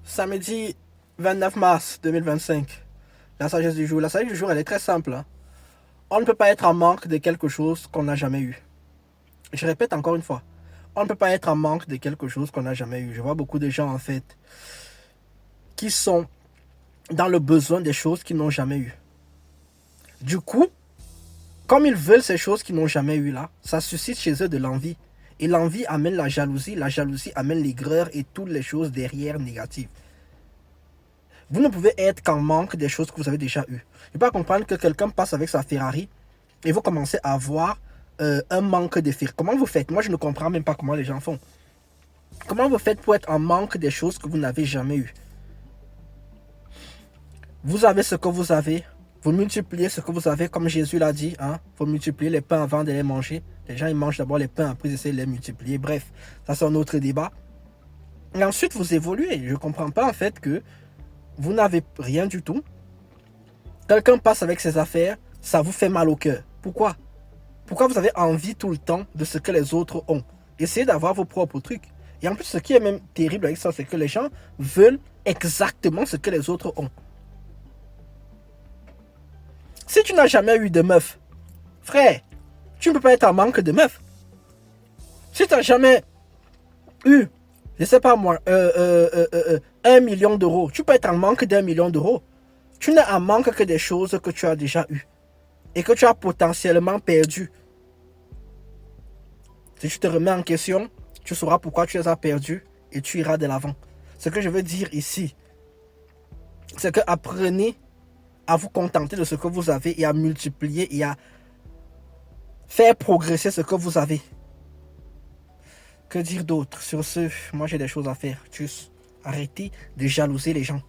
Samedi 29 mars 2025. La sagesse du jour. La sagesse du jour, elle est très simple. Hein. On ne peut pas être en manque de quelque chose qu'on n'a jamais eu. Je répète encore une fois. On ne peut pas être en manque de quelque chose qu'on n'a jamais eu. Je vois beaucoup de gens, en fait, qui sont dans le besoin des choses qu'ils n'ont jamais eues. Du coup, comme ils veulent ces choses qu'ils n'ont jamais eues là, ça suscite chez eux de l'envie. Et l'envie amène la jalousie amène l'aigreur et toutes les choses derrière négatives. Vous ne pouvez être qu'en manque des choses que vous avez déjà eues. Je ne peux pas comprendre que quelqu'un passe avec sa Ferrari et vous commencez à avoir un manque de Ferrari. Comment vous faites? Moi, je ne comprends même pas comment les gens font. Comment vous faites pour être en manque des choses que vous n'avez jamais eues? Vous avez ce que vous avez. Vous multipliez ce que vous avez, comme Jésus l'a dit. Hein? Vous multipliez les pains avant de les manger. Les gens, ils mangent d'abord les pains, après ils essaient de les multiplier. Bref, ça c'est un autre débat. Et ensuite, vous évoluez. Je ne comprends pas en fait que vous n'avez rien du tout. Quelqu'un passe avec ses affaires, ça vous fait mal au cœur. Pourquoi? Pourquoi vous avez envie tout le temps de ce que les autres ont? Essayez d'avoir vos propres trucs. Et en plus, ce qui est même terrible avec ça, c'est que les gens veulent exactement ce que les autres ont. Si tu n'as jamais eu de meuf, frère, tu ne peux pas être en manque de meuf. Si tu n'as jamais eu, je ne sais pas moi, 1 million d'euros, tu peux être en manque d'1 million d'euros. Tu n'es en manque que des choses que tu as déjà eues et que tu as potentiellement perdues. Si tu te remets en question, tu sauras pourquoi tu les as perdues et tu iras de l'avant. Ce que je veux dire ici, c'est que apprenez à vous contenter de ce que vous avez et à multiplier et à faire progresser ce que vous avez. Que dire d'autre? Sur ce, moi j'ai des choses à faire. Tchuss. Arrêtez de jalouser les gens.